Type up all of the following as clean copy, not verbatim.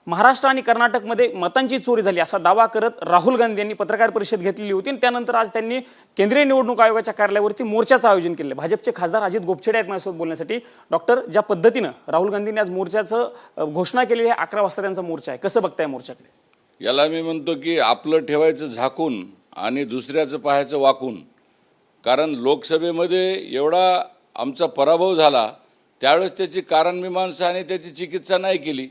महाराष्ट्र आणि कर्नाटकमध्ये मतांची चोरी झाली असा दावा करत राहुल गांधी यांनी पत्रकार परिषद घेतलेली होती आणि त्यानंतर आज त्यांनी केंद्रीय निवडणूक आयोगाच्या कार्यालयावरती मोर्चाचं आयोजन केलं। भाजपचे खासदार अजित गोपछडे आहेत माझ्यासोबत बोलण्यासाठी। डॉक्टर, ज्या पद्धतीनं राहुल गांधींनी आज मोर्चाचं घोषणा केलेली आहे, 11 वाजता त्यांचा मोर्चा आहे, कसं बघताय मोर्चाकडे? याला मी म्हणतो की आपलं ठेवायचं झाकून आणि दुसऱ्याचं पाहायचं वाकून। कारण लोकसभेमध्ये एवढा आमचा पराभव झाला त्यावेळेस त्याची कारणमीमांसा आणि त्याची चिकित्सा नाही केली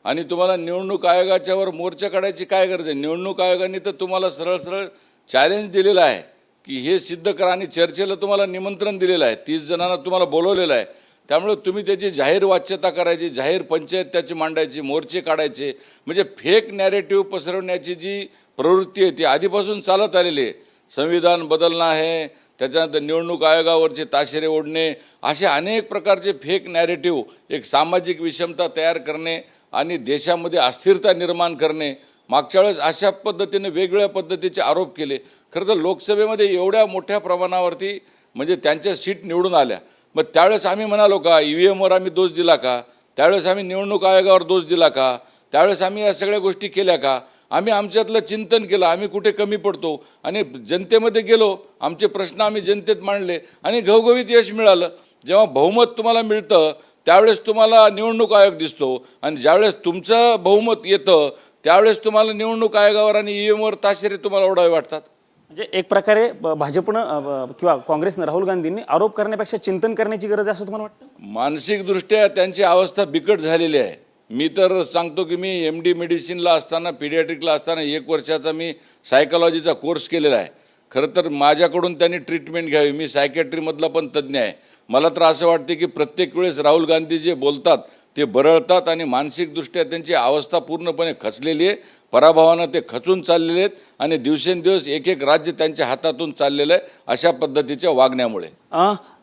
आणि तुम्हाला निवडणूक आयोगाच्यावर मोर्चा काढायची काय गरज आहे? निवडणूक आयोगाने तर तुम्हाला सरळ सरळ चॅलेंज दिलेलं आहे की हे सिद्ध करा आणि चर्चेला तुम्हाला निमंत्रण दिलेलं आहे, 30 जणांना तुम्हाला बोलवलेलं आहे। त्यामुळे तुम्ही त्याची जाहीर वाच्यता करायची, जाहीर पंचायत त्याची मांडायची, मोर्चे काढायचे। म्हणजे फेक नॅरेटिव्ह पसरवण्याची जी प्रवृत्ती आहे ती आधीपासून चालत आलेली आहे। संविधान बदलणं आहे, त्याच्यानंतर निवडणूक आयोगावरचे ताशेरे ओढणे, असे अनेक प्रकारचे फेक नॅरेटिव्ह, एक सामाजिक विषमता तयार करणे आणि देशामध्ये अस्थिरता निर्माण करणे। मागच्या वेळेस अशा पद्धतीने वेगवेगळ्या पद्धतीचे आरोप केले। खरं तर लोकसभेमध्ये एवढ्या मोठ्या प्रमाणावरती म्हणजे त्यांच्या सीट निवडून आल्या, मग त्यावेळेस आम्ही म्हणालो का EVMवर आम्ही दोष दिला का? त्यावेळेस आम्ही निवडणूक आयोगावर दोष दिला का? त्यावेळेस आम्ही या सगळ्या गोष्टी केल्या का? आम्ही आमच्यातलं चिंतन केलं, आम्ही कुठे कमी पडतो आणि जनतेमध्ये गेलो, आमचे प्रश्न आम्ही जनतेत मांडले आणि घवघवीत यश मिळालं। जेव्हा बहुमत तुम्हाला मिळतं त्यावेळेस तुम्हाला निवडणूक आयोग दिसतो आणि ज्यावेळेस तुमचं बहुमत येतं त्यावेळेस तुम्हाला निवडणूक आयोगावर आणि EVMवर ताशेरे तुम्हाला ओढावे वाटतात। म्हणजे एक प्रकारे भाजपनं किंवा काँग्रेसनं राहुल गांधींनी आरोप करण्यापेक्षा चिंतन करण्याची गरज आहे असं तुम्हाला वाटतं? मानसिकदृष्ट्या त्यांची अवस्था बिकट झालेली आहे। मी तर सांगतो की मी MD मेडिसिनला असताना, पीडियाट्रिकला असताना 1 वर्षाचा मी सायकोलॉजीचा कोर्स केलेला आहे। खरं तर माझ्याकडून त्यांनी ट्रीटमेंट घ्यावी, मी सायकॅट्रीमधला पण तज्ज्ञ आहे। मला तर असं वाटते की प्रत्येक वेळेस राहुल गांधी जे बोलतात ते बरळतात आणि मानसिकदृष्ट्या त्यांची अवस्था पूर्णपणे खचलेली आहे। पराभवानं ते खचून चाललेले आहेत आणि दिवसेंदिवस एक एक राज्य त्यांच्या हातातून चाललेलं आहे अशा पद्धतीच्या वागण्यामुळे।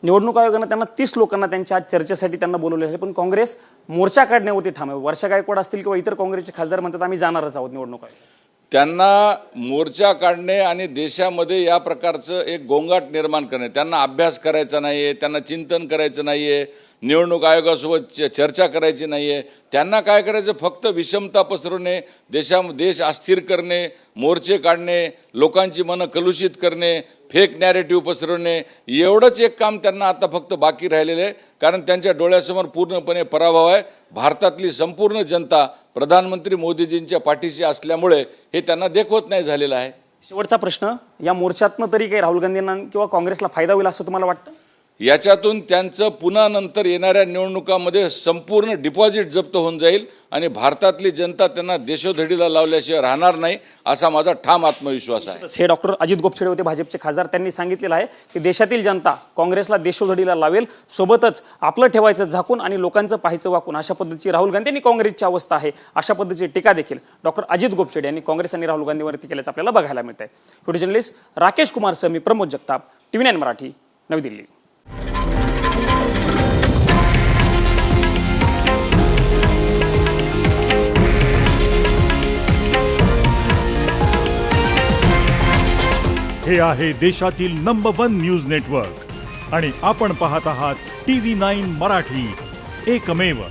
निवडणूक आयोगानं त्यांना 30 लोकांना त्यांच्या आज चर्चेसाठी त्यांना बोलवले आहे, पण काँग्रेस मोर्चा काढण्यावरती ठाम आहे। वर्षा गायकवाड असतील किंवा इतर काँग्रेसचे खासदार म्हणतात आम्ही जाणारच आहोत निवडणूक आयोग। त्यांना मोर्चा काढणे आणि देशामध्ये या प्रकारचं एक गोंगाट निर्माण करणे, त्यांना अभ्यास करायचा नाही आहे, त्यांना चिंतन करायचं नाही आहे, निवडणूक आयोगासोबत चर्चा करायची नाही आहे। त्यांना काय करायचं? फक्त विषमता पसरवणे, देश अस्थिर करणे, मोर्चे काढणे, लोकांची मनं कलुषित करणे, फेक नॅरेटिव्ह पसरवणे, एवढंच एक काम त्यांना आता फक्त बाकी राहिलेलं आहे। कारण त्यांच्या डोळ्यासमोर पूर्णपणे पराभव आहे। भारतातली संपूर्ण जनता प्रधानमंत्री मोदीजींच्या पाठीशी असल्यामुळे हे त्यांना देखवत नाही झालेलं आहे। शेवटचा प्रश्न, या मोर्चातनं तरी काही राहुल गांधींना किंवा काँग्रेसला फायदा होईल असं तुम्हाला वाटतं? याच्यातून त्यांचं पुन्हा नंतर येणाऱ्या निवडणुकामध्ये संपूर्ण डिपॉझिट जप्त होऊन जाईल आणि भारतातली जनता त्यांना देशोधडीला लावल्याशिवाय राहणार नाही असा माझा ठाम आत्मविश्वास आहे। हे डॉक्टर अजित गोपछडे होते, भाजपचे खासदार। त्यांनी सांगितलेलं आहे की देशातील जनता काँग्रेसला देशोधडीला लावेल, सोबतच आपलं ठेवायचं झाकून आणि लोकांचं पाहायचं वाकून, अशा पद्धतीची राहुल गांधी आणि काँग्रेसची अवस्था आहे। अशा पद्धतीची टीका देखील डॉक्टर अजित गोपछडे यांनी काँग्रेस आणि राहुल गांधीवरती केल्याचं आपल्याला बघायला मिळत आहे। व्हिडिओ जर्नलिस्ट राकेश कुमार सह मी प्रमोद जगताप, TV9 मराठी, नवी दिल्ली। हे आहे देशातील नंबर 1 न्यूज नेटवर्क आणि आपण पाहत आहात TV9 मराठी, एकमेव।